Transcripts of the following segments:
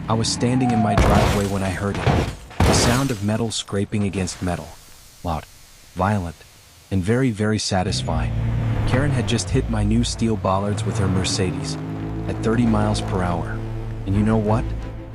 I was standing in my driveway when I heard it. The sound of metal scraping against metal. Loud, violent, and very, very satisfying. Karen had just hit my new steel bollards with her Mercedes at 30 miles per hour. And you know what?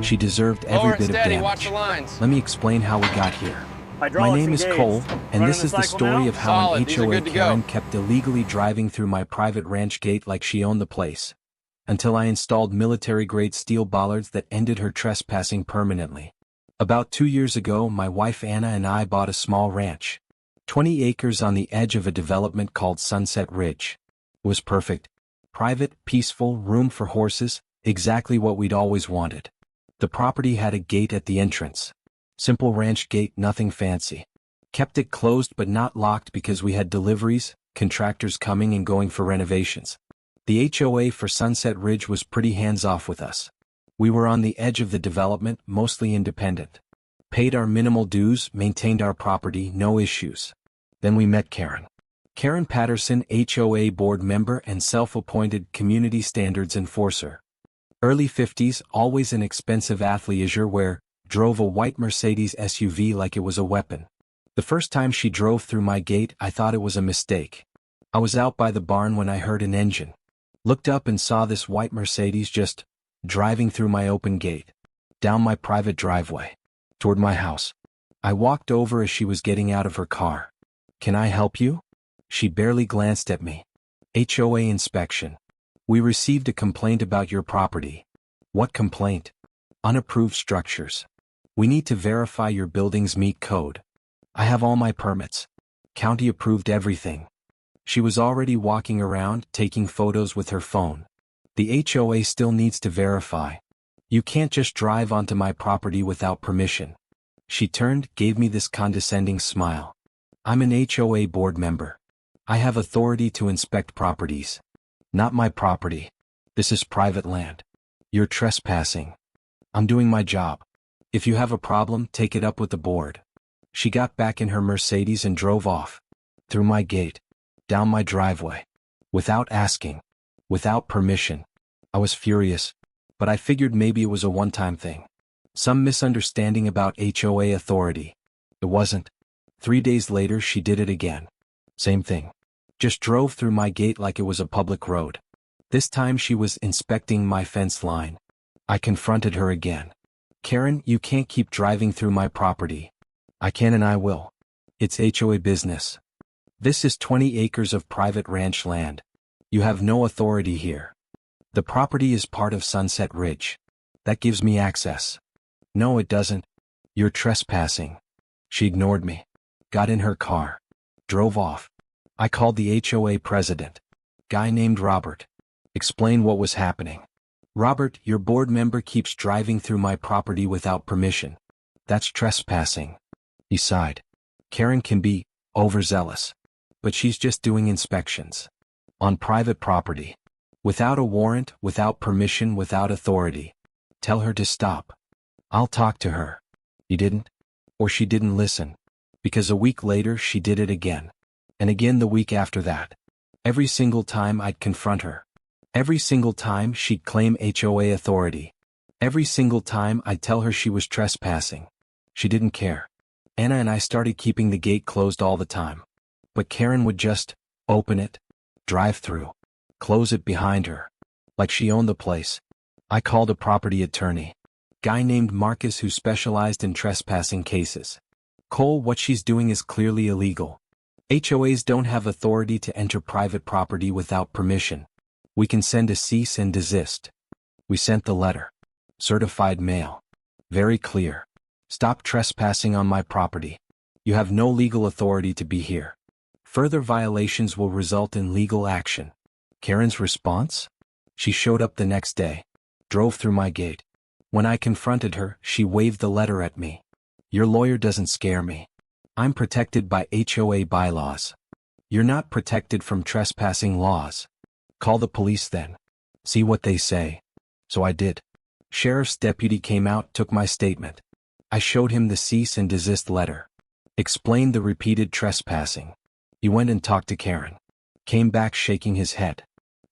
She deserved every bit of damage. Watch the lines. Let me explain how we got here. My Hydraulics name is engaged. Cole, and Running this is the story now? of how an Solid. These are HOA good to go. Karen kept illegally driving through my private ranch gate like she owned the place, until I installed military-grade steel bollards that ended her trespassing permanently. About 2 years ago, my wife Anna and I bought a small ranch, 20 acres on the edge of a development called Sunset Ridge. It was perfect. Private, peaceful, room for horses, exactly what we'd always wanted. The property had a gate at the entrance. Simple ranch gate, nothing fancy. Kept it closed but not locked because we had deliveries, contractors coming and going for renovations. The HOA for Sunset Ridge was pretty hands-off with us. We were on the edge of the development, mostly independent. Paid our minimal dues, maintained our property, no issues. Then we met Karen. Karen Patterson, HOA board member and self-appointed community standards enforcer. Early 50s, always an expensive athleisure wear, drove a white Mercedes SUV like it was a weapon. The first time she drove through my gate, I thought it was a mistake. I was out by the barn when I heard an engine. Looked up and saw this white Mercedes just driving through my open gate, down my private driveway, toward my house. I walked over as she was getting out of her car. "Can I help you?" She barely glanced at me. "HOA inspection. We received a complaint about your property." "What complaint?" "Unapproved structures. We need to verify your buildings meet code." "I have all my permits. County approved everything." She was already walking around, taking photos with her phone. "The HOA still needs to verify. You can't just drive onto my property without permission." She turned, gave me this condescending smile. "I'm an HOA board member. I have authority to inspect properties." "Not my property. This is private land. You're trespassing." "I'm doing my job. If you have a problem, take it up with the board." She got back in her Mercedes and drove off. Through my gate. Down my driveway. Without asking. Without permission. I was furious. But I figured maybe it was a one-time thing. Some misunderstanding about HOA authority. It wasn't. 3 days later she did it again. Same thing. Just drove through my gate like it was a public road. This time she was inspecting my fence line. I confronted her again. "Karen, you can't keep driving through my property." "I can and I will. It's HOA business. This is 20 acres of private ranch land. You have no authority here. The property is part of Sunset Ridge. That gives me access." "No, it doesn't. You're trespassing." She ignored me. Got in her car. Drove off. I called the HOA president. Guy named Robert. Explained what was happening. "Robert, your board member keeps driving through my property without permission. That's trespassing." He sighed. "Karen can be overzealous. But she's just doing inspections. On private property. Without a warrant, without permission, without authority. Tell her to stop." "I'll talk to her." He didn't. Or she didn't listen. Because a week later she did it again. And again the week after that. Every single time I'd confront her. Every single time she'd claim HOA authority. Every single time I'd tell her she was trespassing. She didn't care. Anna and I started keeping the gate closed all the time. But Karen would just open it, drive through, close it behind her. Like she owned the place. I called a property attorney. Guy named Marcus who specialized in trespassing cases. "Cole, what she's doing is clearly illegal. HOAs don't have authority to enter private property without permission. We can send a cease and desist." We sent the letter. Certified mail. Very clear. "Stop trespassing on my property. You have no legal authority to be here. Further violations will result in legal action." Karen's response? She showed up the next day. Drove through my gate. When I confronted her, she waved the letter at me. "Your lawyer doesn't scare me. I'm protected by HOA bylaws." "You're not protected from trespassing laws. Call the police then. See what they say." So I did. Sheriff's deputy came out, took my statement. I showed him the cease and desist letter. Explained the repeated trespassing. He went and talked to Karen. Came back shaking his head.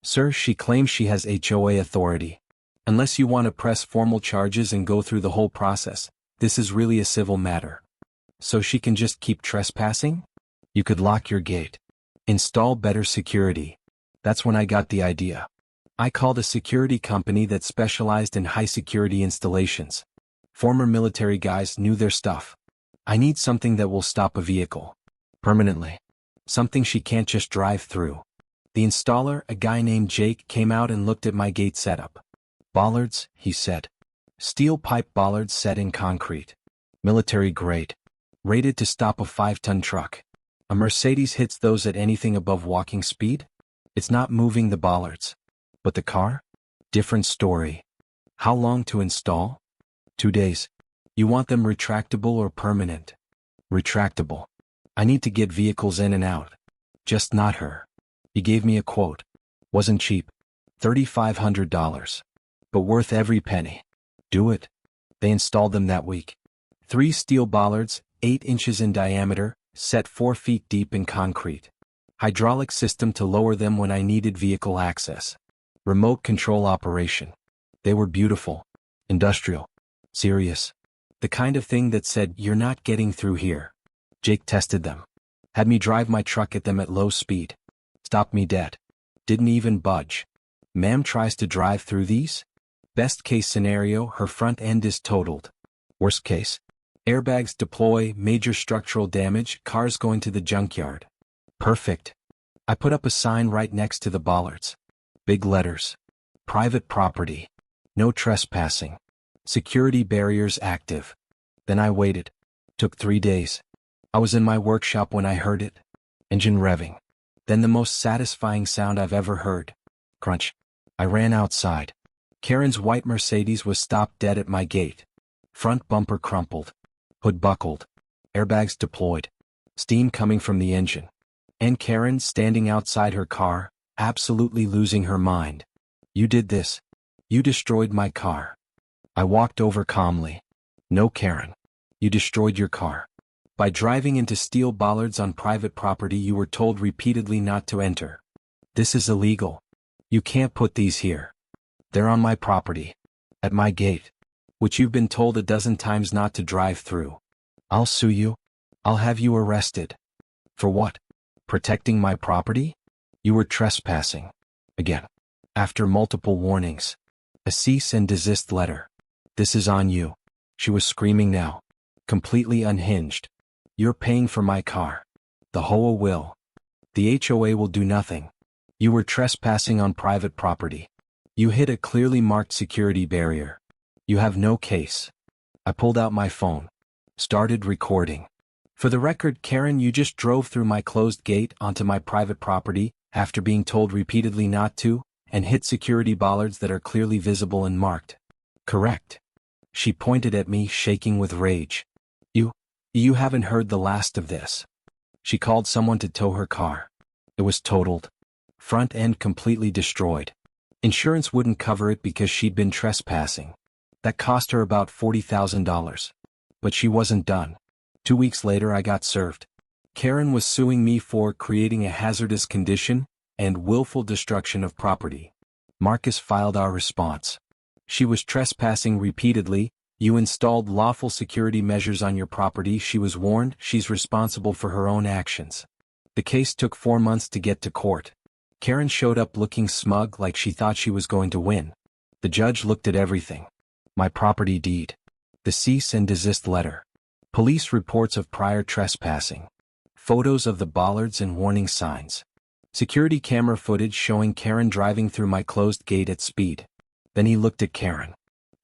"Sir, she claims she has HOA authority. Unless you want to press formal charges and go through the whole process, this is really a civil matter. So she can just keep trespassing? You could lock your gate. Install better security. That's when I got the idea. I called a security company that specialized in high security installations. Former military guys knew their stuff. I need something that will stop a vehicle. Permanently. Something she can't just drive through. The installer, a guy named Jake, came out and looked at my gate setup. Bollards, he said. Steel pipe bollards set in concrete. Military grade. Rated to stop a 5-ton truck. A Mercedes hits those at anything above walking speed? It's not moving the bollards. But the car? Different story. How long to install? 2 days. You want them retractable or permanent? Retractable. I need to get vehicles in and out. Just not her. He gave me a quote. Wasn't cheap. $3,500. But worth every penny. Do it. They installed them that week. 3 steel bollards, 8 inches in diameter, set 4 feet deep in concrete. Hydraulic system to lower them when I needed vehicle access. Remote control operation. They were beautiful. Industrial. Serious. The kind of thing that said, "You're not getting through here." Jake tested them. Had me drive my truck at them at low speed. Stopped me dead. Didn't even budge. Ma'am tries to drive through these? Best case scenario, her front end is totaled. Worst case. Airbags deploy, major structural damage, cars going to the junkyard. Perfect. I put up a sign right next to the bollards. Big letters. Private property. No trespassing. Security barriers active. Then I waited. Took 3 days. I was in my workshop when I heard it. Engine revving. Then the most satisfying sound I've ever heard. Crunch. I ran outside. Karen's white Mercedes was stopped dead at my gate. Front bumper crumpled. Hood buckled. Airbags deployed. Steam coming from the engine. And Karen standing outside her car, absolutely losing her mind. "You did this. You destroyed my car." I walked over calmly. "No, Karen. You destroyed your car. By driving into steel bollards on private property you were told repeatedly not to enter. This is illegal. You can't put these here. They're on my property. At my gate. Which you've been told a dozen times not to drive through. I'll sue you. I'll have you arrested." "For what? Protecting my property? You were trespassing." Again. After multiple warnings. A cease and desist letter. "This is on you." She was screaming now. Completely unhinged. "You're paying for my car. The HOA will. The HOA will do nothing. You were trespassing on private property. You hit a clearly marked security barrier. You have no case." I pulled out my phone. Started recording. "For the record, Karen, you just drove through my closed gate onto my private property, after being told repeatedly not to, and hit security bollards that are clearly visible and marked. Correct?" She pointed at me, shaking with rage. You haven't heard the last of this." She called someone to tow her car. It was totaled. Front end completely destroyed. Insurance wouldn't cover it because she'd been trespassing. That cost her about $40,000. But she wasn't done. 2 weeks later I got served. Karen was suing me for creating a hazardous condition and willful destruction of property. Marcus filed our response. She was trespassing repeatedly. You installed lawful security measures on your property. She was warned. She's responsible for her own actions. The case took 4 months to get to court. Karen showed up looking smug, like she thought she was going to win. The judge looked at everything. My property deed. The cease and desist letter. Police reports of prior trespassing. Photos of the bollards and warning signs. Security camera footage showing Karen driving through my closed gate at speed. Then he looked at Karen.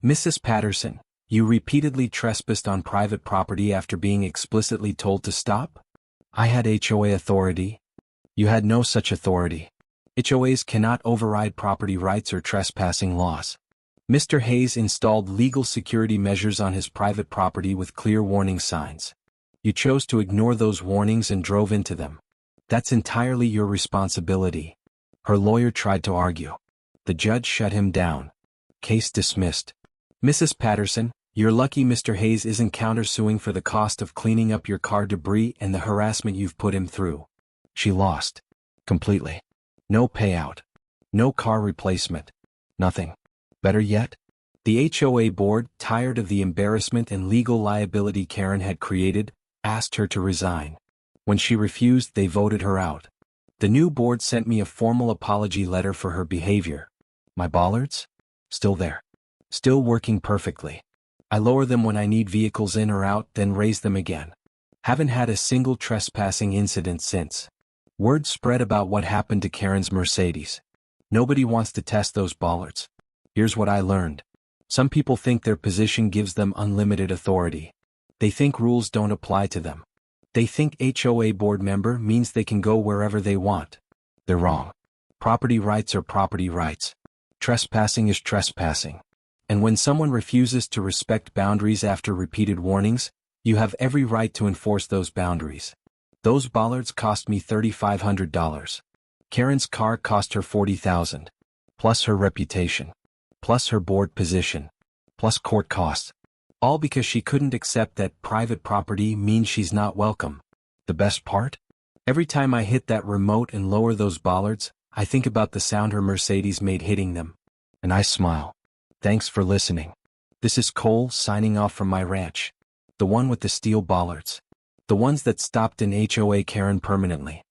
"Mrs. Patterson, you repeatedly trespassed on private property after being explicitly told to stop?" "I had HOA authority." "You had no such authority. HOAs cannot override property rights or trespassing laws. Mr. Hayes installed legal security measures on his private property with clear warning signs. You chose to ignore those warnings and drove into them. That's entirely your responsibility." Her lawyer tried to argue. The judge shut him down. Case dismissed. "Mrs. Patterson, you're lucky Mr. Hayes isn't countersuing for the cost of cleaning up your car debris and the harassment you've put him through." She lost. Completely. No payout. No car replacement. Nothing. Better yet, the HOA board, tired of the embarrassment and legal liability Karen had created, asked her to resign. When she refused, they voted her out. The new board sent me a formal apology letter for her behavior. My bollards? Still there. Still working perfectly. I lower them when I need vehicles in or out, then raise them again. Haven't had a single trespassing incident since. Word spread about what happened to Karen's Mercedes. Nobody wants to test those bollards. Here's what I learned. Some people think their position gives them unlimited authority. They think rules don't apply to them. They think HOA board member means they can go wherever they want. They're wrong. Property rights are property rights. Trespassing is trespassing. And when someone refuses to respect boundaries after repeated warnings, you have every right to enforce those boundaries. Those bollards cost me $3,500. Karen's car cost her $40,000. Plus her reputation. Plus her board position. Plus court costs. All because she couldn't accept that private property means she's not welcome. The best part? Every time I hit that remote and lower those bollards, I think about the sound her Mercedes made hitting them. And I smile. Thanks for listening. This is Cole signing off from my ranch. The one with the steel bollards. The ones that stopped an HOA Karen permanently.